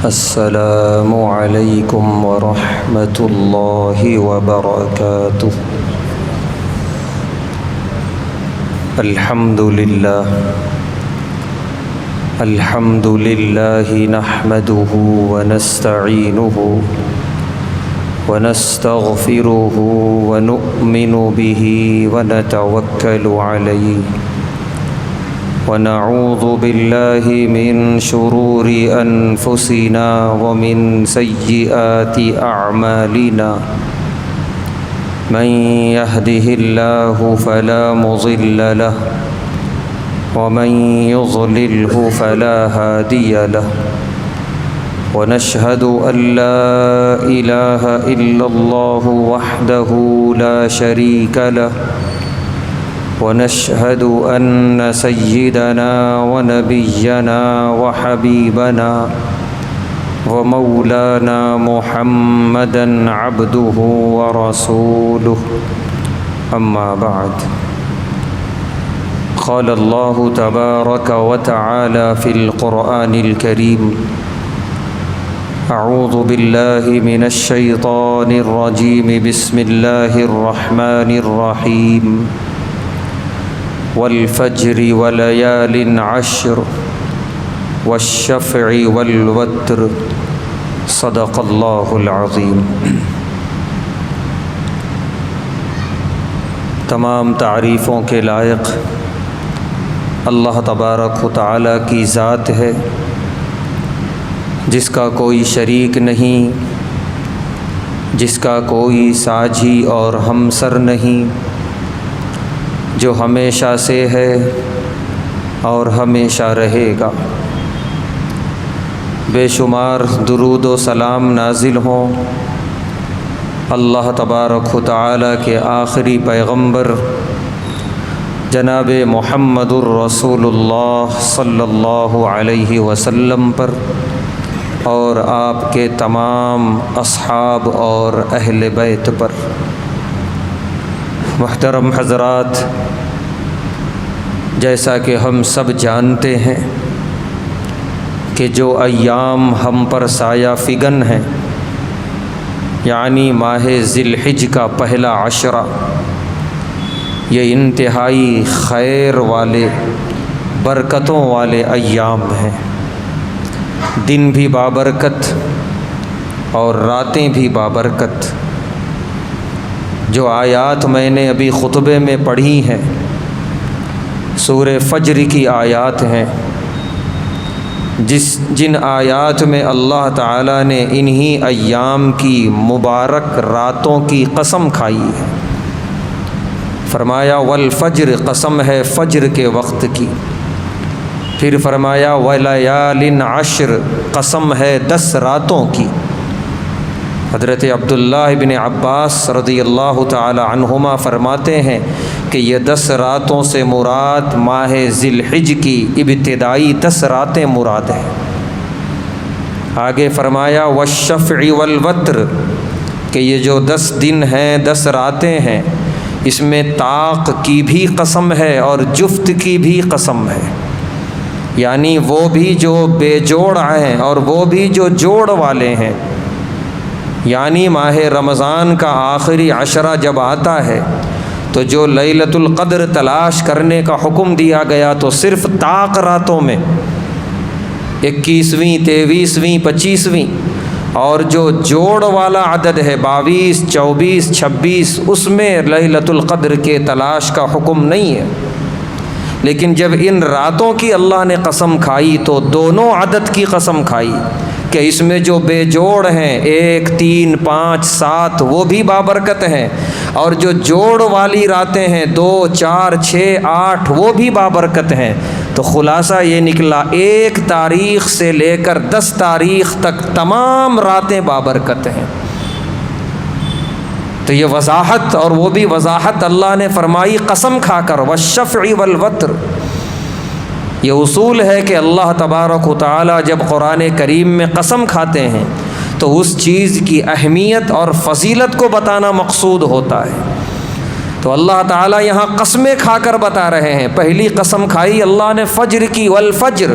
السلام علیکم ورحمۃ اللہ وبرکاتہ۔ الحمد للہ نحمده ونستعینه ونستغفره ونؤمن به ونتوکل علیہ ونعوذ باللہ من شرور انفسنا ومن سیئات اعمالنا من يهده الله فلا مضل له ومن يضلله فلا هادي له ونشهد أن لا إله إلا الله وحده لا شريك له ونشهد أن سيدنا ونبينا وحبيبنا ومولانا محمدا عبده ورسوله أما بعد، قال الله تبارك وتعالى في القرآن الكريم: أعوذ بالله من الشيطان الرجيم، بسم الله الرحمن الرحيم، والفجر وليال عشر والشفع والوتر، صدق اللہ العظیم۔ تمام تعریفوں کے لائق اللہ تبارک و تعالیٰ کی ذات ہے، جس کا کوئی شریک نہیں، جس کا کوئی ساجی اور ہمسر نہیں، جو ہمیشہ سے ہے اور ہمیشہ رہے گا۔ بے شمار درود و سلام نازل ہوں اللہ تبارک و تعالیٰ کے آخری پیغمبر جناب محمد الرسول اللہ صلی اللہ علیہ وسلم پر اور آپ کے تمام اصحاب اور اہل بیت پر۔ محترم حضرات، جیسا کہ ہم سب جانتے ہیں کہ جو ایام ہم پر سایہ فگن ہیں، یعنی ماہ ذی الحجہ کا پہلا عشرہ، یہ انتہائی خیر والے برکتوں والے ایام ہیں۔ دن بھی بابرکت اور راتیں بھی بابرکت۔ جو آیات میں نے ابھی خطبے میں پڑھی ہیں سورہ فجر کی آیات ہیں، جن آیات میں اللہ تعالیٰ نے انہی ایام کی مبارک راتوں کی قسم کھائی ہے۔ فرمایا والفجر، قسم ہے فجر کے وقت کی۔ پھر فرمایا ولیال عشر، قسم ہے 10 راتوں کی۔ حضرت عبداللہ بن عباس رضی اللہ تعالی عنہما فرماتے ہیں کہ یہ 10 راتوں سے مراد ماہ ذی الحجہ کی ابتدائی 10 راتیں مراد ہیں۔ آگے فرمایا والشفع والوتر، کہ یہ جو 10 دن ہیں 10 راتیں ہیں، اس میں طاق کی بھی قسم ہے اور جفت کی بھی قسم ہے، یعنی وہ بھی جو بے جوڑ ہیں اور وہ بھی جو جوڑ والے ہیں۔ یعنی ماہ رمضان کا آخری عشرہ جب آتا ہے تو جو لیلۃ القدر تلاش کرنے کا حکم دیا گیا تو صرف طاق راتوں میں 21ویں 23ویں 25ویں، اور جو جوڑ والا عدد ہے 22 24 26، اس میں لیلۃ القدر کے تلاش کا حکم نہیں ہے۔ لیکن جب ان راتوں کی اللہ نے قسم کھائی تو دونوں عدد کی قسم کھائی کہ اس میں جو بے جوڑ ہیں 1 3 5 7 وہ بھی بابرکت ہیں، اور جو جوڑ والی راتیں ہیں 2 4 6 8 وہ بھی بابرکت ہیں۔ تو خلاصہ یہ نکلا 1 تاریخ سے لے کر 10 تاریخ تک تمام راتیں بابرکت ہیں۔ تو یہ وضاحت، اور وہ بھی وضاحت اللہ نے فرمائی قسم کھا کر، والشفع والوتر۔ یہ اصول ہے کہ اللہ تبارک و تعالیٰ جب قرآن کریم میں قسم کھاتے ہیں تو اس چیز کی اہمیت اور فضیلت کو بتانا مقصود ہوتا ہے۔ تو اللہ تعالیٰ یہاں قسمیں کھا کر بتا رہے ہیں۔ پہلی قسم کھائی اللہ نے فجر کی، والفجر،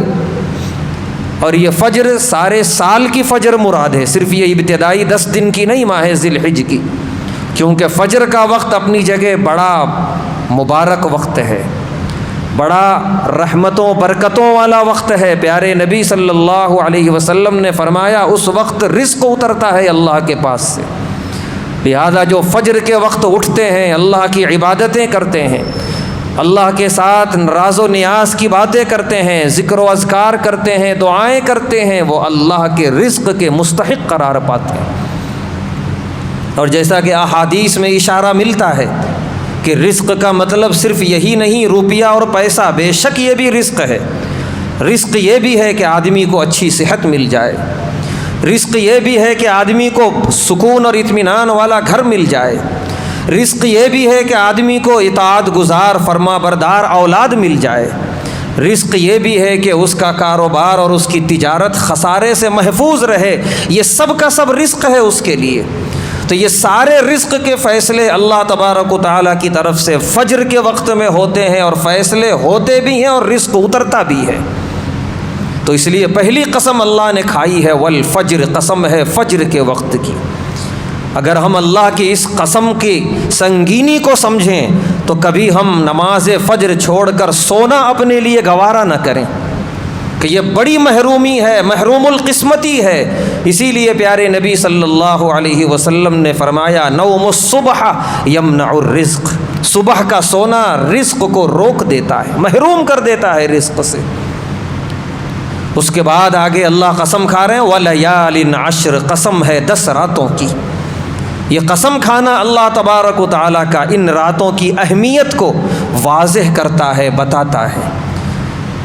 اور یہ فجر سارے سال کی فجر مراد ہے، صرف یہ ابتدائی 10 دن کی نہیں، ماہ ذی الحجہ کی، کیونکہ فجر کا وقت اپنی جگہ بڑا مبارک وقت ہے، بڑا رحمتوں برکتوں والا وقت ہے۔ پیارے نبی صلی اللہ علیہ وسلم نے فرمایا اس وقت رزق اترتا ہے اللہ کے پاس سے، لہذا جو فجر کے وقت اٹھتے ہیں، اللہ کی عبادتیں کرتے ہیں، اللہ کے ساتھ راز و نیاز کی باتیں کرتے ہیں، ذکر و اذکار کرتے ہیں، دعائیں کرتے ہیں، وہ اللہ کے رزق کے مستحق قرار پاتے ہیں۔ اور جیسا کہ احادیث میں اشارہ ملتا ہے کہ رزق کا مطلب صرف یہی نہیں روپیہ اور پیسہ، بے شک یہ بھی رزق ہے۔ رزق یہ بھی ہے کہ آدمی کو اچھی صحت مل جائے، رزق یہ بھی ہے کہ آدمی کو سکون اور اطمینان والا گھر مل جائے، رزق یہ بھی ہے کہ آدمی کو اطاعت گزار فرما بردار اولاد مل جائے، رزق یہ بھی ہے کہ اس کا کاروبار اور اس کی تجارت خسارے سے محفوظ رہے، یہ سب کا سب رزق ہے اس کے لیے۔ تو یہ سارے رزق کے فیصلے اللہ تبارک و تعالیٰ کی طرف سے فجر کے وقت میں ہوتے ہیں، اور فیصلے ہوتے بھی ہیں اور رزق اترتا بھی ہے۔ تو اس لیے پہلی قسم اللہ نے کھائی ہے والفجر، قسم ہے فجر کے وقت کی۔ اگر ہم اللہ کی اس قسم کی سنگینی کو سمجھیں تو کبھی ہم نماز فجر چھوڑ کر سونا اپنے لیے گوارا نہ کریں کہ یہ بڑی محرومی ہے، محروم القسمتی ہے۔ اسی لیے پیارے نبی صلی اللہ علیہ وسلم نے فرمایا نوم الصبح یمنع الرزق، صبح کا سونا رزق کو روک دیتا ہے، محروم کر دیتا ہے رزق سے۔ اس کے بعد آگے اللہ قسم کھا رہے ہیں وَلَيَالٍ عَشْرٍ، قسم ہے 10 راتوں کی۔ یہ قسم کھانا اللہ تبارک و تعالیٰ کا ان راتوں کی اہمیت کو واضح کرتا ہے، بتاتا ہے۔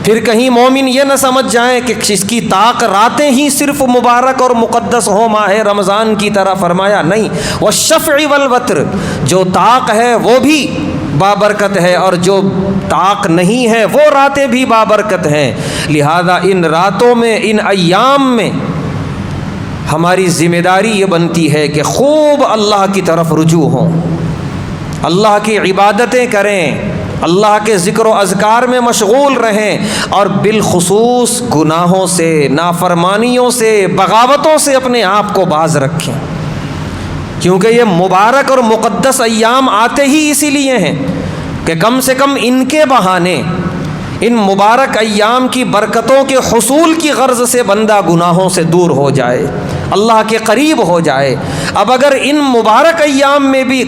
پھر کہیں مومن یہ نہ سمجھ جائیں کہ اس کی طاق راتیں ہی صرف مبارک اور مقدس ہوں ماہ رمضان کی طرح، فرمایا نہیں، وَالشَّفْعِ وَالْوَتْرِ، جو طاق ہے وہ بھی بابرکت ہے اور جو طاق نہیں ہے وہ راتیں بھی بابرکت ہیں۔ لہذا ان راتوں میں، ان ایام میں ہماری ذمہ داری یہ بنتی ہے کہ خوب اللہ کی طرف رجوع ہوں، اللہ کی عبادتیں کریں، اللہ کے ذکر و اذکار میں مشغول رہیں، اور بالخصوص گناہوں سے، نافرمانیوں سے، بغاوتوں سے اپنے آپ کو باز رکھیں، کیونکہ یہ مبارک اور مقدس ایام آتے ہی اسی لیے ہیں کہ کم سے کم ان کے بہانے، ان مبارک ایام کی برکتوں کے حصول کی غرض سے بندہ گناہوں سے دور ہو جائے، اللہ کے قریب ہو جائے۔ اب اگر ان مبارک ایام میں بھی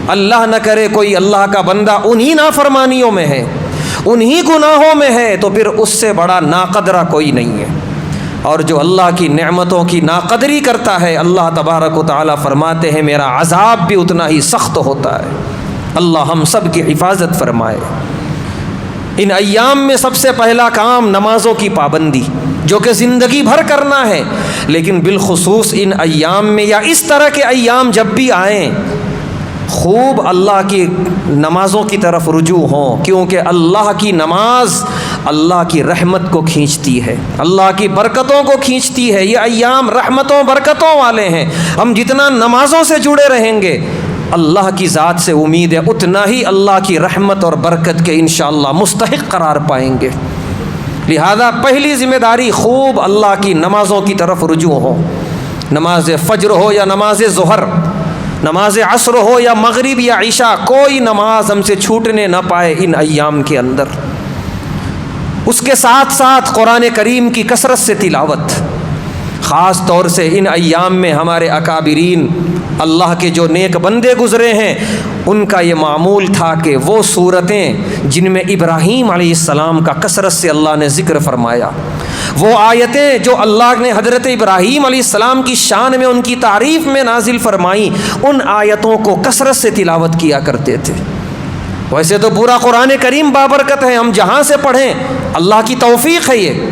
اللہ نہ کرے کوئی اللہ کا بندہ انہی نافرمانیوں میں ہے، انہی گناہوں میں ہے، تو پھر اس سے بڑا ناقدرہ کوئی نہیں ہے۔ اور جو اللہ کی نعمتوں کی ناقدری کرتا ہے، اللہ تبارک و تعالیٰ فرماتے ہیں میرا عذاب بھی اتنا ہی سخت ہوتا ہے۔ اللہ ہم سب کی حفاظت فرمائے۔ ان ایام میں سب سے پہلا کام نمازوں کی پابندی، جو کہ زندگی بھر کرنا ہے، لیکن بالخصوص ان ایام میں یا اس طرح کے ایام جب بھی آئیں، خوب اللہ کی نمازوں کی طرف رجوع ہوں، کیونکہ اللہ کی نماز اللہ کی رحمت کو کھینچتی ہے، اللہ کی برکتوں کو کھینچتی ہے۔ یہ ایام رحمتوں برکتوں والے ہیں، ہم جتنا نمازوں سے جڑے رہیں گے، اللہ کی ذات سے امید ہے اتنا ہی اللہ کی رحمت اور برکت کے انشاءاللہ مستحق قرار پائیں گے۔ لہذا پہلی ذمہ داری خوب اللہ کی نمازوں کی طرف رجوع ہو، نماز فجر ہو یا نماز ظہر، نماز عصر ہو یا مغرب یا عشاء، کوئی نماز ہم سے چھوٹنے نہ پائے ان ایام کے اندر۔ اس کے ساتھ ساتھ قرآن کریم کی کثرت سے تلاوت، خاص طور سے ان ایام میں ہمارے اکابرین اللہ کے جو نیک بندے گزرے ہیں، ان کا یہ معمول تھا کہ وہ صورتیں جن میں ابراہیم علیہ السلام کا کثرت سے اللہ نے ذکر فرمایا، وہ آیتیں جو اللہ نے حضرت ابراہیم علیہ السلام کی شان میں ان کی تعریف میں نازل فرمائیں، ان آیتوں کو کثرت سے تلاوت کیا کرتے تھے۔ ویسے تو پورا قرآن کریم بابرکت ہے، ہم جہاں سے پڑھیں اللہ کی توفیق ہے یہ،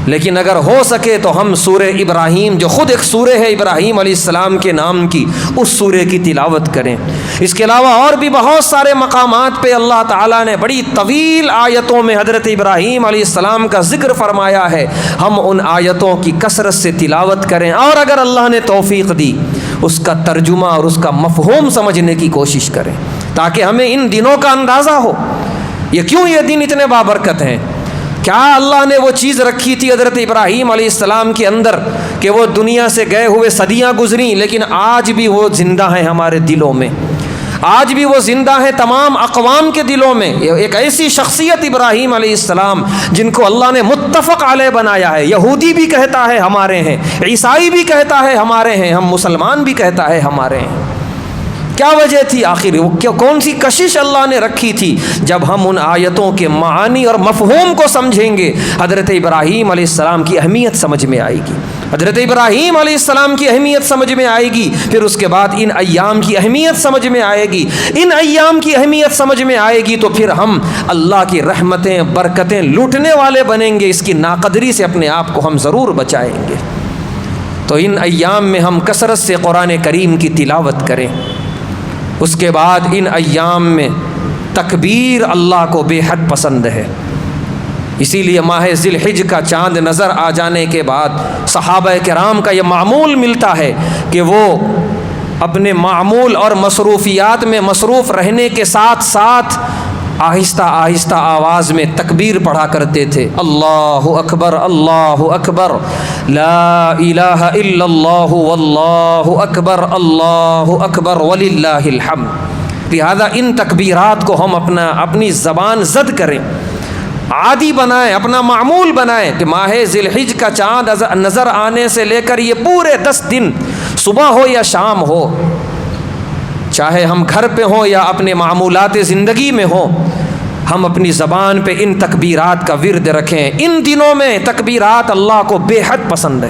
لیکن اگر ہو سکے تو ہم سورہ ابراہیم، جو خود ایک سورہ ہے ابراہیم علیہ السلام کے نام کی، اس سورہ کی تلاوت کریں۔ اس کے علاوہ اور بھی بہت سارے مقامات پہ اللہ تعالیٰ نے بڑی طویل آیتوں میں حضرت ابراہیم علیہ السلام کا ذکر فرمایا ہے، ہم ان آیتوں کی کثرت سے تلاوت کریں، اور اگر اللہ نے توفیق دی اس کا ترجمہ اور اس کا مفہوم سمجھنے کی کوشش کریں، تاکہ ہمیں ان دنوں کا اندازہ ہو یہ کیوں یہ دن اتنے بابرکت ہیں۔ کیا اللہ نے وہ چیز رکھی تھی حضرت ابراہیم علیہ السلام کے اندر کہ وہ دنیا سے گئے ہوئے صدیاں گزریں، لیکن آج بھی وہ زندہ ہیں ہمارے دلوں میں، آج بھی وہ زندہ ہیں تمام اقوام کے دلوں میں۔ ایک ایسی شخصیت ابراہیم علیہ السلام جن کو اللہ نے متفق علیہ بنایا ہے، یہودی بھی کہتا ہے ہمارے ہیں، عیسائی بھی کہتا ہے ہمارے ہیں، ہم مسلمان بھی کہتا ہے ہمارے ہیں۔ کیا وجہ تھی آخر؟ کون سی کشش اللہ نے رکھی تھی؟ جب ہم ان آیتوں کے معانی اور مفہوم کو سمجھیں گے، حضرت ابراہیم علیہ السلام کی اہمیت سمجھ میں آئے گی، حضرت ابراہیم علیہ السلام کی اہمیت سمجھ میں آئے گی، پھر اس کے بعد ان ایام کی اہمیت سمجھ میں آئے گی۔ ان ایام کی اہمیت سمجھ میں آئے گی تو پھر ہم اللہ کی رحمتیں برکتیں لوٹنے والے بنیں گے، اس کی ناقدری سے اپنے آپ کو ہم ضرور بچائیں گے۔ تو ان ایام میں ہم کثرت سے قرآن کریم کی تلاوت کریں۔ اس کے بعد ان ایام میں تکبیر اللہ کو بے حد پسند ہے، اسی لیے ماہ ذی الحج کا چاند نظر آ جانے کے بعد صحابہ کرام کا یہ معمول ملتا ہے کہ وہ اپنے معمول اور مصروفیات میں مصروف رہنے کے ساتھ ساتھ آہستہ آہستہ آواز میں تکبیر پڑھا کرتے تھے، اللہ اکبر اللہ اکبر، لا الہ الا اللہ واللہ اکبر اللہ اکبر وللہ الحمد۔ لہذا ان تکبیرات کو ہم اپنی زبان زد کریں، عادی بنائیں، اپنا معمول بنائیں کہ ماہ ذی الحج کا چاند نظر آنے سے لے کر یہ پورے 10 دن صبح ہو یا شام ہو، چاہے ہم گھر پہ ہوں یا اپنے معمولات زندگی میں ہوں، ہم اپنی زبان پہ ان تکبیرات کا ورد رکھیں۔ ان دنوں میں تکبیرات اللہ کو بے حد پسند ہے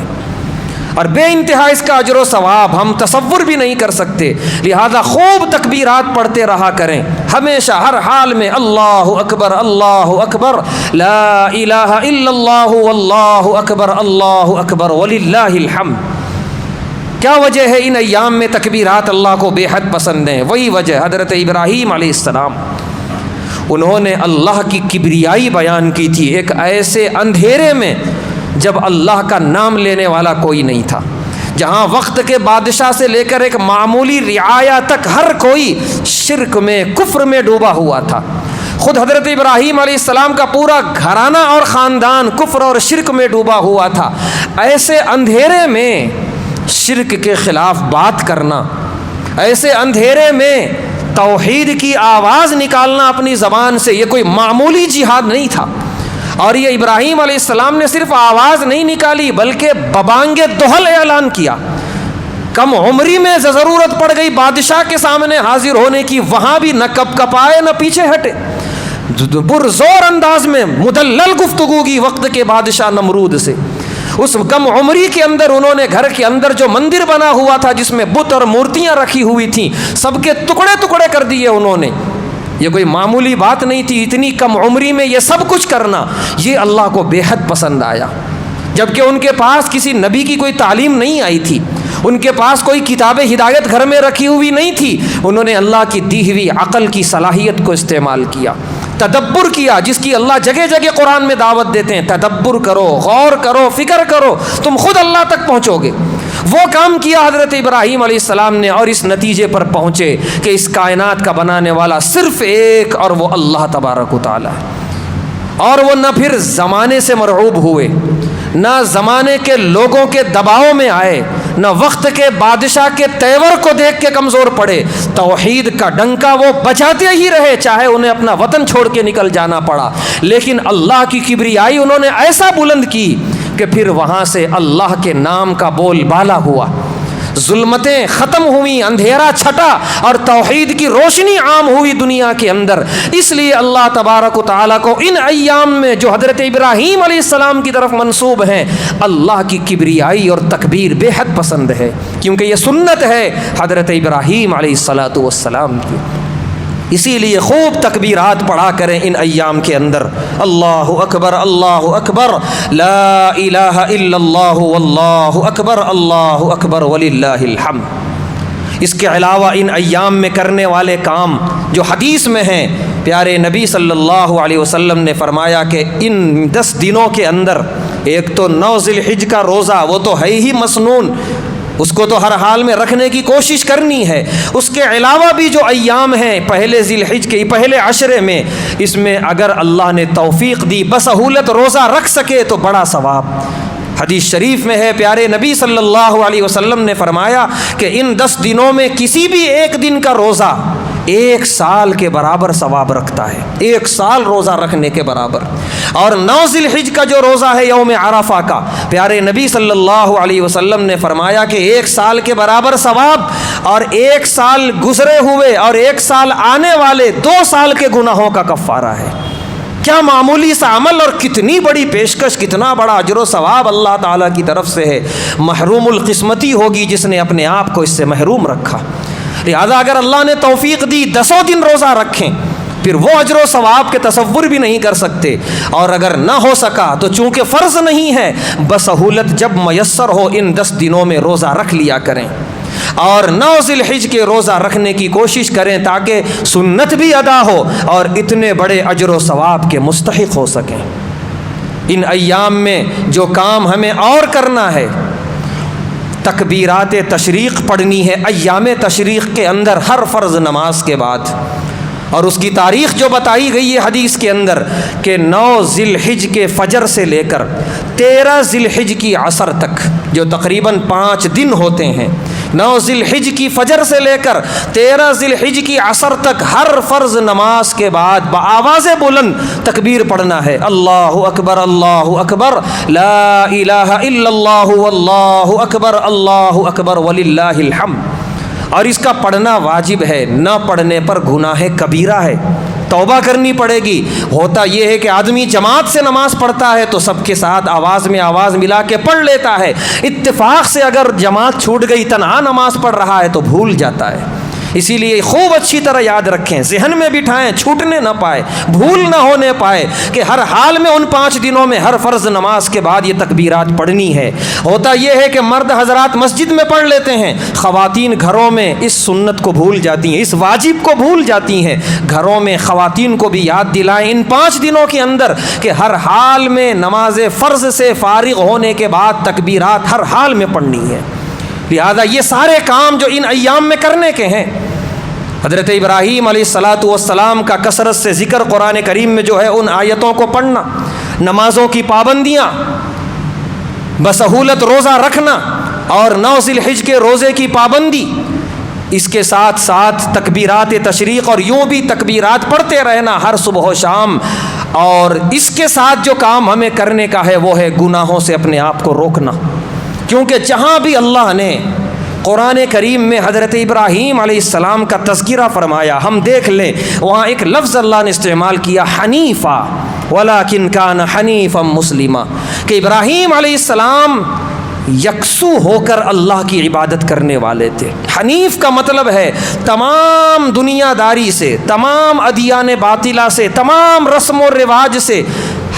اور بے انتہا اس کا اجر و ثواب ہم تصور بھی نہیں کر سکتے، لہذا خوب تکبیرات پڑھتے رہا کریں، ہمیشہ ہر حال میں اللہ اکبر، لا الہ الا اللہ واللہ اکبر وللہ الحمد۔ کیا وجہ ہے ان ایام میں تکبیرات اللہ کو بے حد پسند ہیں؟ وہی وجہ حضرت ابراہیم علیہ السلام، انہوں نے اللہ کی کبریائی بیان کی تھی ایک ایسے اندھیرے میں جب اللہ کا نام لینے والا کوئی نہیں تھا، جہاں وقت کے بادشاہ سے لے کر ایک معمولی رعایا تک ہر کوئی شرک میں کفر میں ڈوبا ہوا تھا۔ خود حضرت ابراہیم علیہ السلام کا پورا گھرانہ اور خاندان کفر اور شرک میں ڈوبا ہوا تھا۔ ایسے اندھیرے میں شرک کے خلاف بات کرنا، ایسے اندھیرے میں توحید کی آواز نکالنا اپنی زبان سے، یہ کوئی معمولی جہاد نہیں تھا۔ اور یہ ابراہیم علیہ السلام نے صرف آواز نہیں نکالی بلکہ ببانگ دہل اعلان کیا۔ کم عمری میں ضرورت پڑ گئی بادشاہ کے سامنے حاضر ہونے کی، وہاں بھی نہ کپ کپائے نہ پیچھے ہٹے، پرزور انداز میں مدلل گفتگو کی وقت کے بادشاہ نمرود سے۔ اس کم عمری کے اندر انہوں نے گھر کے اندر جو مندر بنا ہوا تھا جس میں بت اور مورتیاں رکھی ہوئی تھیں، سب کے ٹکڑے ٹکڑے کر دیے انہوں نے۔ یہ کوئی معمولی بات نہیں تھی، اتنی کم عمری میں یہ سب کچھ کرنا، یہ اللہ کو بے حد پسند آیا۔ جبکہ ان کے پاس کسی نبی کی کوئی تعلیم نہیں آئی تھی، ان کے پاس کوئی کتاب ہدایت گھر میں رکھی ہوئی نہیں تھی، انہوں نے اللہ کی دی ہوئی عقل کی صلاحیت کو استعمال کیا، تدبر کیا، جس کی اللہ جگہ جگہ قرآن میں دعوت دیتے ہیں، تدبر کرو، غور کرو، فکر کرو، تم خود اللہ تک پہنچو گے۔ وہ کام کیا حضرت ابراہیم علیہ السلام نے اور اس نتیجے پر پہنچے کہ اس کائنات کا بنانے والا صرف ایک اور وہ اللہ تبارک و تعالی ہے۔ اور وہ نہ پھر زمانے سے مرعوب ہوئے، نہ زمانے کے لوگوں کے دباؤ میں آئے، نہ وقت کے بادشاہ کے تیور کو دیکھ کے کمزور پڑے، توحید کا ڈنکا وہ بجاتے ہی رہے، چاہے انہیں اپنا وطن چھوڑ کے نکل جانا پڑا، لیکن اللہ کی کبریائی انہوں نے ایسا بلند کی کہ پھر وہاں سے اللہ کے نام کا بول بالا ہوا، ظلمتیں ختم ہوئیں، اندھیرا چھٹا اور توحید کی روشنی عام ہوئی دنیا کے اندر۔ اس لیے اللہ تبارک و تعالیٰ کو ان ایام میں جو حضرت ابراہیم علیہ السلام کی طرف منسوب ہیں، اللہ کی کبریائی اور تکبیر بے حد پسند ہے، کیونکہ یہ سنت ہے حضرت ابراہیم علیہ السلام کی۔ اسی لیے خوب تکبیرات پڑھا کریں ان ایام کے اندر، اللہ اکبر، لا الہ الا اللہ واللہ اکبر وللہ الحمد۔ اس کے علاوہ ان ایام میں کرنے والے کام جو حدیث میں ہیں، پیارے نبی صلی اللہ علیہ وسلم نے فرمایا کہ ان 10 دنوں کے اندر ایک تو 9 ذی الحج کا روزہ، وہ تو ہے ہی مسنون، اس کو تو ہر حال میں رکھنے کی کوشش کرنی ہے۔ اس کے علاوہ بھی جو ایام ہیں پہلے ذی الحج کے پہلے عشرے میں، اس میں اگر اللہ نے توفیق دی بسہولت روزہ رکھ سکے تو بڑا ثواب۔ حدیث شریف میں ہے، پیارے نبی صلی اللہ علیہ وسلم نے فرمایا کہ ان 10 دنوں میں کسی بھی ایک دن کا روزہ 1 سال کے برابر ثواب رکھتا ہے، 1 سال روزہ رکھنے کے برابر۔ اور 9 ذی الحج کا جو روزہ ہے یوم عرفہ کا، پیارے نبی صلی اللہ علیہ وسلم نے فرمایا کہ 1 سال کے برابر ثواب، اور 1 سال گزرے ہوئے اور 1 سال آنے والے 2 سال کے گناہوں کا کفارہ ہے۔ کیا معمولی سا عمل اور کتنی بڑی پیشکش، کتنا بڑا اجر و ثواب اللہ تعالیٰ کی طرف سے ہے۔ محروم القسمتی ہوگی جس نے اپنے آپ کو اس سے محروم رکھا۔ لہذا اگر اللہ نے توفیق دی 10 دن روزہ رکھیں، پھر وہ اجر و ثواب کے تصور بھی نہیں کر سکتے۔ اور اگر نہ ہو سکا تو چونکہ فرض نہیں ہے، بسہولت جب میسر ہو ان 10 دنوں میں روزہ رکھ لیا کریں، اور 9 ذی الحج کے روزہ رکھنے کی کوشش کریں تاکہ سنت بھی ادا ہو اور اتنے بڑے اجر و ثواب کے مستحق ہو سکیں۔ ان ایام میں جو کام ہمیں اور کرنا ہے، تکبیرات تشریق پڑھنی ہے ایام تشریق کے اندر ہر فرض نماز کے بعد، اور اس کی تاریخ جو بتائی گئی ہے حدیث کے اندر کہ 9 ذی الحج کے فجر سے لے کر 13 ذی الحج کی عصر تک، جو تقریباً 5 دن ہوتے ہیں، 9 ذی الحج کی فجر سے لے کر 13 ذی الحج کی عصر تک ہر فرض نماز کے بعد بآواز بلند تکبیر پڑھنا ہے۔ اللہ اکبر، اللہ اکبر، لا الہ الا اللہ، واللہ اکبر، اللہ اکبر وللہ الحمد۔ اور اس کا پڑھنا واجب ہے، نہ پڑھنے پر گناہ کبیرہ ہے، توبہ کرنی پڑے گی۔ ہوتا یہ ہے کہ آدمی جماعت سے نماز پڑھتا ہے تو سب کے ساتھ آواز میں آواز ملا کے پڑھ لیتا ہے، اتفاق سے اگر جماعت چھوٹ گئی، تنہا نماز پڑھ رہا ہے تو بھول جاتا ہے۔ اسی لیے خوب اچھی طرح یاد رکھیں، ذہن میں بٹھائیں، چھوٹنے نہ پائے، بھول نہ ہونے پائے کہ ہر حال میں ان 5 دنوں میں ہر فرض نماز کے بعد یہ تکبیرات پڑھنی ہے۔ ہوتا یہ ہے کہ مرد حضرات مسجد میں پڑھ لیتے ہیں، خواتین گھروں میں اس سنت کو بھول جاتی ہیں، اس واجب کو بھول جاتی ہیں۔ گھروں میں خواتین کو بھی یاد دلائیں ان 5 دنوں کے اندر کہ ہر حال میں نماز فرض سے فارغ ہونے کے بعد تکبیرات ہر حال میں پڑھنی ہے۔ لہذا یہ سارے کام جو ان ایام میں کرنے کے ہیں، حضرت ابراہیم علیہ السلام کا کثرت سے ذکر قرآن کریم میں جو ہے، ان آیتوں کو پڑھنا، نمازوں کی پابندیاں، بسہولت روزہ رکھنا، اور 9 ذی الحج کے روزے کی پابندی، اس کے ساتھ ساتھ تکبیرات تشریق، اور یوں بھی تکبیرات پڑھتے رہنا ہر صبح و شام۔ اور اس کے ساتھ جو کام ہمیں کرنے کا ہے وہ ہے گناہوں سے اپنے آپ کو روکنا، کیونکہ جہاں بھی اللہ نے قرآن کریم میں حضرت ابراہیم علیہ السلام کا تذکرہ فرمایا، ہم دیکھ لیں وہاں ایک لفظ اللہ نے استعمال کیا، حنیفا، ولیکن کان حنیفا مسلما، کہ ابراہیم علیہ السلام یکسو ہو کر اللہ کی عبادت کرنے والے تھے۔ حنیف کا مطلب ہے تمام دنیا داری سے، تمام ادیان باطلہ سے، تمام رسم و رواج سے،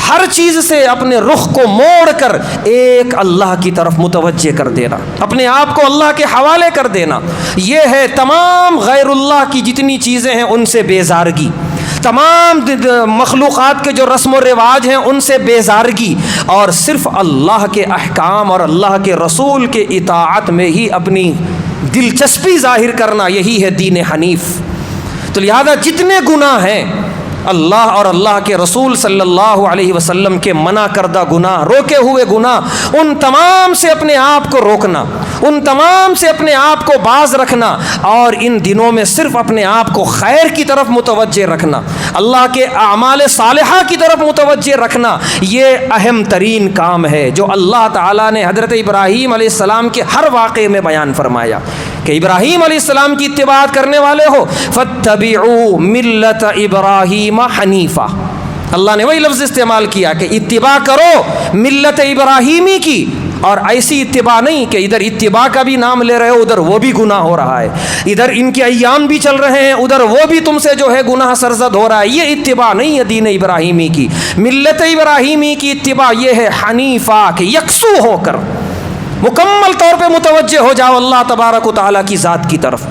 ہر چیز سے اپنے رخ کو موڑ کر ایک اللہ کی طرف متوجہ کر دینا، اپنے آپ کو اللہ کے حوالے کر دینا۔ یہ ہے تمام غیر اللہ کی جتنی چیزیں ہیں ان سے بیزارگی، تمام مخلوقات کے جو رسم و رواج ہیں ان سے بیزارگی، اور صرف اللہ کے احکام اور اللہ کے رسول کے اطاعت میں ہی اپنی دلچسپی ظاہر کرنا، یہی ہے دین حنیف۔ تو لہذا جتنے گناہ ہیں، اللہ اور اللہ کے رسول صلی اللہ علیہ وسلم کے منع کردہ گناہ، روکے ہوئے گناہ، ان تمام سے اپنے آپ کو روکنا، ان تمام سے اپنے آپ کو باز رکھنا، اور ان دنوں میں صرف اپنے آپ کو خیر کی طرف متوجہ رکھنا، اللہ کے اعمال صالحہ کی طرف متوجہ رکھنا، یہ اہم ترین کام ہے جو اللہ تعالیٰ نے حضرت ابراہیم علیہ السلام کے ہر واقعے میں بیان فرمایا کہ ابراہیم علیہ السلام کی اتباع کرنے والے ہو، فاتبعوا ملت ابراہیم حنیفہ۔ اللہ نے وہی لفظ استعمال کیا کہ اتباع کرو ملت ابراہیمی کی، اور ایسی اتباع نہیں کہ ادھر اتباع کا بھی نام لے رہے ہو، ادھر وہ بھی گناہ ہو رہا ہے، ادھر ان کے ایام بھی چل رہے ہیں، ادھر وہ بھی تم سے جو ہے گناہ سرزد ہو رہا ہے۔ یہ اتباع نہیں ہے دین ابراہیمی کی۔ ملت ابراہیمی کی اتباع یہ ہے حنیفہ، کہ یکسو ہو کر مکمل طور پہ متوجہ ہو جاؤ اللہ تبارک و تعالیٰ کی ذات کی طرف،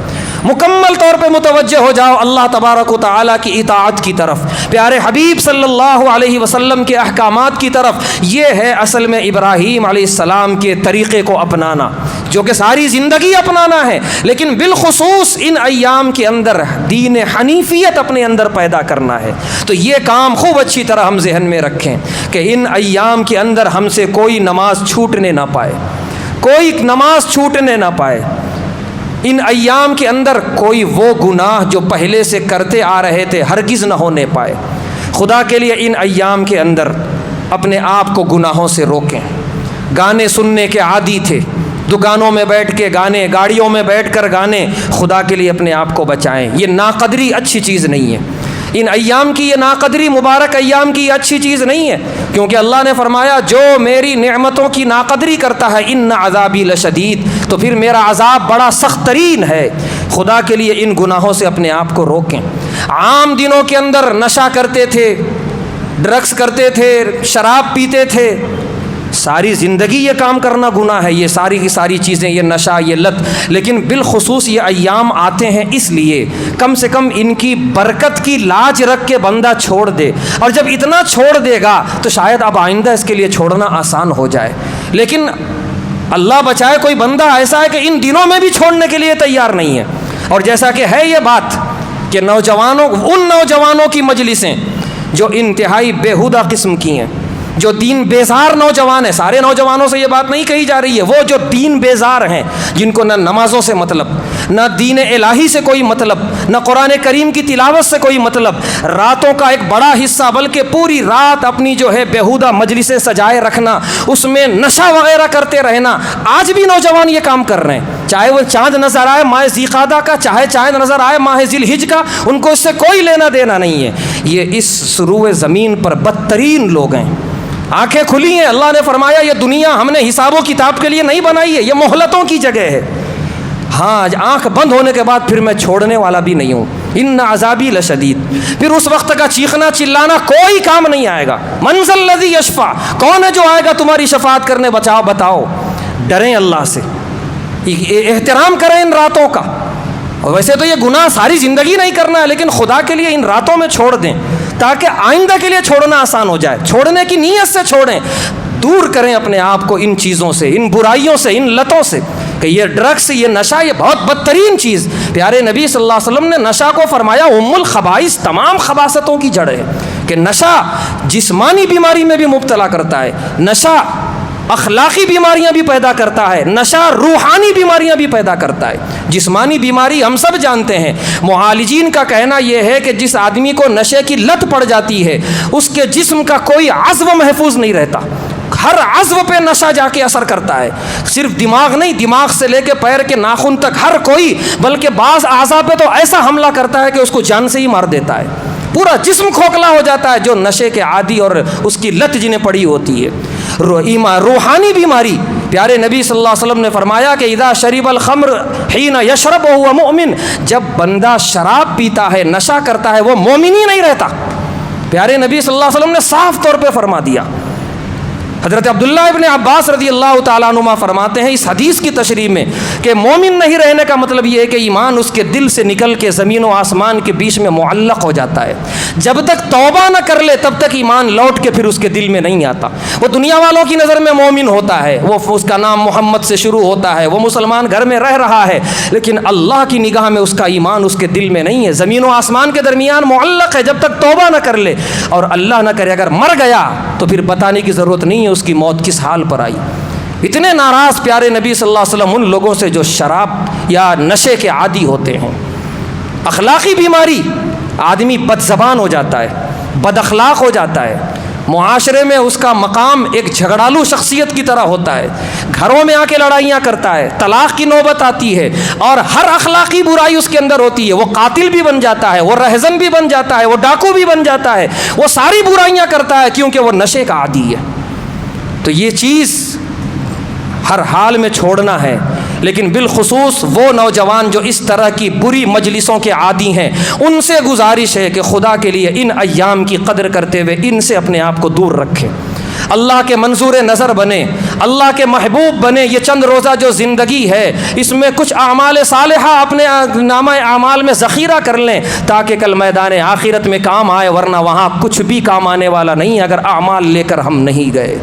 مکمل طور پہ متوجہ ہو جاؤ اللہ تبارک و تعالیٰ کی اطاعت کی طرف۔ پیارے حبیب صلی اللہ علیہ وسلم کے احکامات کی طرف، یہ ہے اصل میں ابراہیم علیہ السلام کے طریقے کو اپنانا، جو کہ ساری زندگی اپنانا ہے، لیکن بالخصوص ان ایام کے اندر دین حنیفیت اپنے اندر پیدا کرنا ہے۔ تو یہ کام خوب اچھی طرح ہم ذہن میں رکھیں کہ ان ایام کے اندر ہم سے کوئی نماز چھوٹنے نہ پائے، کوئی نماز چھوٹنے نہ پائے۔ ان ایام کے اندر کوئی وہ گناہ جو پہلے سے کرتے آ رہے تھے ہرگز نہ ہونے پائے۔ خدا کے لیے ان ایام کے اندر اپنے آپ کو گناہوں سے روکیں۔ گانے سننے کے عادی تھے، دکانوں میں بیٹھ کے گانے، گاڑیوں میں بیٹھ کر گانے، خدا کے لیے اپنے آپ کو بچائیں۔ یہ ناقدری اچھی چیز نہیں ہے، ان ایام کی یہ ناقدری، مبارک ایام کی یہ اچھی چیز نہیں ہے، کیونکہ اللہ نے فرمایا جو میری نعمتوں کی ناقدری کرتا ہے ان عذابی لشدید، تو پھر میرا عذاب بڑا سخت ترین ہے۔ خدا کے لیے ان گناہوں سے اپنے آپ کو روکیں۔ عام دنوں کے اندر نشہ کرتے تھے، ڈرگس کرتے تھے، شراب پیتے تھے، ساری زندگی یہ کام کرنا گناہ ہے، یہ ساری کی ساری چیزیں، یہ نشہ، یہ لت، لیکن بالخصوص یہ ایام آتے ہیں اس لیے کم سے کم ان کی برکت کی لاج رکھ کے بندہ چھوڑ دے، اور جب اتنا چھوڑ دے گا تو شاید اب آئندہ اس کے لیے چھوڑنا آسان ہو جائے۔ لیکن اللہ بچائے کوئی بندہ ایسا ہے کہ ان دنوں میں بھی چھوڑنے کے لیے تیار نہیں ہے، اور جیسا کہ ہے یہ بات کہ ان نوجوانوں کی مجلسیں جو انتہائی بیہودہ قسم کی ہیں، جو دین بیزار نوجوان ہیں، سارے نوجوانوں سے یہ بات نہیں کہی جا رہی ہے، وہ جو دین بیزار ہیں، جن کو نہ نمازوں سے مطلب، نہ دین الہی سے کوئی مطلب، نہ قرآن کریم کی تلاوت سے کوئی مطلب، راتوں کا ایک بڑا حصہ بلکہ پوری رات اپنی جو ہے بیہودہ مجلسیں سجائے رکھنا، اس میں نشہ وغیرہ کرتے رہنا۔ آج بھی نوجوان یہ کام کر رہے ہیں، چاہے وہ چاند نظر آئے ماہ ذی قعدہ کا، چاہے چاند نظر آئے ماہ ذی الحج کا، ان کو اس سے کوئی لینا دینا نہیں ہے۔ یہ اس سروئے زمین پر بدترین لوگ ہیں۔ آنکھیں کھلی ہیں، اللہ نے فرمایا یہ دنیا ہم نے حساب و کتاب کے لیے نہیں بنائی ہے، یہ مہلتوں کی جگہ ہے۔ ہاں، آنکھ بند ہونے کے بعد پھر میں چھوڑنے والا بھی نہیں ہوں، ان عذابی لشدید۔ پھر اس وقت کا چیخنا چلانا کوئی کام نہیں آئے گا۔ من ذا الذی یشفع، کون ہے جو آئے گا تمہاری شفاعت کرنے؟ بتاؤ۔ ڈریں اللہ سے، احترام کریں ان راتوں کا۔ اور ویسے تو یہ گناہ ساری زندگی نہیں کرنا ہے، لیکن خدا کے لیے ان راتوں میں چھوڑ دیں تاکہ آئندہ کے لیے چھوڑنا آسان ہو جائے۔ چھوڑنے کی نیت سے چھوڑیں، دور کریں اپنے آپ کو ان چیزوں سے، ان برائیوں سے، ان لتوں سے، کہ یہ ڈرگس، یہ نشہ، یہ بہت بدترین چیز۔ پیارے نبی صلی اللہ علیہ وسلم نے نشہ کو فرمایا ام الخبائث، تمام خباثتوں کی جڑ ہے، کہ نشہ جسمانی بیماری میں بھی مبتلا کرتا ہے، نشہ اخلاقی بیماریاں بھی پیدا کرتا ہے، نشہ روحانی بیماریاں بھی پیدا کرتا ہے۔ جسمانی بیماری ہم سب جانتے ہیں، معالجین کا کہنا یہ ہے کہ جس آدمی کو نشے کی لت پڑ جاتی ہے اس کے جسم کا کوئی عضو محفوظ نہیں رہتا، ہر عضو پہ نشہ جا کے اثر کرتا ہے، صرف دماغ نہیں، دماغ سے لے کے پیر کے ناخن تک ہر کوئی، بلکہ بعض اعضاء پہ تو ایسا حملہ کرتا ہے کہ اس کو جان سے ہی مار دیتا ہے، پورا جسم کھوکھلا ہو جاتا ہے جو نشے کے عادی اور اس کی لت جنہیں پڑی ہوتی ہے۔ روحانی بیماری، پیارے نبی صلی اللہ علیہ وسلم نے فرمایا کہ اذا شرب الخمر حین یشرب وهو مؤمن، جب بندہ شراب پیتا ہے، نشہ کرتا ہے، وہ مومن ہی نہیں رہتا۔ پیارے نبی صلی اللہ علیہ وسلم نے صاف طور پہ فرما دیا۔ حضرت عبداللہ ابن عباس رضی اللہ تعالیٰ عنہما فرماتے ہیں اس حدیث کی تشریح میں کہ مومن نہیں رہنے کا مطلب یہ ہے کہ ایمان اس کے دل سے نکل کے زمین و آسمان کے بیچ میں معلق ہو جاتا ہے، جب تک توبہ نہ کر لے تب تک ایمان لوٹ کے پھر اس کے دل میں نہیں آتا۔ وہ دنیا والوں کی نظر میں مومن ہوتا ہے، وہ اس کا نام محمد سے شروع ہوتا ہے، وہ مسلمان گھر میں رہ رہا ہے، لیکن اللہ کی نگاہ میں اس کا ایمان اس کے دل میں نہیں ہے، زمین و آسمان کے درمیان معلق ہے جب تک توبہ نہ کر لے، اور اللہ نہ کرے اگر مر گیا تو پھر بتانے کی ضرورت نہیں ہے اس کی موت کس حال پر آئی۔ اتنے ناراض پیارے نبی صلی اللہ علیہ وسلم ان لوگوں سے جو شراب یا نشے کے عادی ہوتے ہیں۔ اخلاقی بیماری، آدمی بد زبان ہو جاتا ہے، بد اخلاق ہو جاتا ہے، معاشرے میں اس کا مقام ایک جھگڑالو شخصیت کی طرح ہوتا ہے، گھروں میں آ کے لڑائیاں کرتا ہے، طلاق کی نوبت آتی ہے، اور ہر اخلاقی برائی اس کے اندر ہوتی ہے، وہ قاتل بھی بن جاتا ہے، وہ رہزن بھی بن جاتا ہے، وہ ڈاکو بھی بن جاتا ہے، وہ ساری برائیاں کرتا ہے کیونکہ وہ نشے کا عادی ہے۔ تو یہ چیز ہر حال میں چھوڑنا ہے، لیکن بالخصوص وہ نوجوان جو اس طرح کی بری مجلسوں کے عادی ہیں ان سے گزارش ہے کہ خدا کے لیے ان ایام کی قدر کرتے ہوئے ان سے اپنے آپ کو دور رکھیں۔ اللہ کے منظور نظر بنے، اللہ کے محبوب بنے۔ یہ چند روزہ جو زندگی ہے اس میں کچھ اعمال صالحہ اپنے نامہ اعمال میں ذخیرہ کر لیں تاکہ کل میدان آخرت میں کام آئے، ورنہ وہاں کچھ بھی کام آنے والا نہیں اگر اعمال لے کر ہم نہیں گئے۔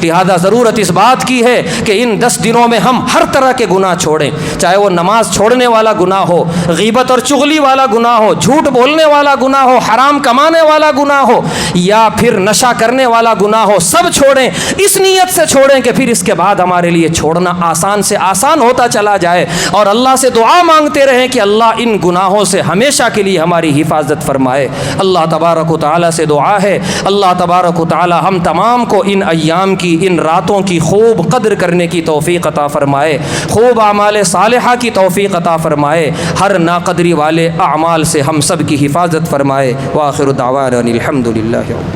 لہذا ضرورت اس بات کی ہے کہ ان 10 دنوں میں ہم ہر طرح کے گناہ چھوڑیں، چاہے وہ نماز چھوڑنے والا گناہ ہو، غیبت اور چغلی والا گناہ ہو، جھوٹ بولنے والا گناہ ہو، حرام کمانے والا گناہ ہو، یا پھر نشہ کرنے والا گناہ ہو، سب چھوڑیں۔ اس نیت سے چھوڑیں کہ پھر اس کے بعد ہمارے لیے چھوڑنا آسان سے آسان ہوتا چلا جائے، اور اللہ سے دعا مانگتے رہیں کہ اللہ ان گناہوں سے ہمیشہ کے لیے ہماری حفاظت فرمائے۔ اللہ تبارک و تعالیٰ سے دعا ہے اللہ تبارک و تعالیٰ ہم تمام کو ان ایام کی، ان راتوں کی خوب قدر کرنے کی توفیق عطا فرمائے، خوب اعمال صالحہ کی توفیق عطا فرمائے، ہر ناقدری والے اعمال سے ہم سب کی حفاظت فرمائے۔ وآخر دعوانا الحمد للہ۔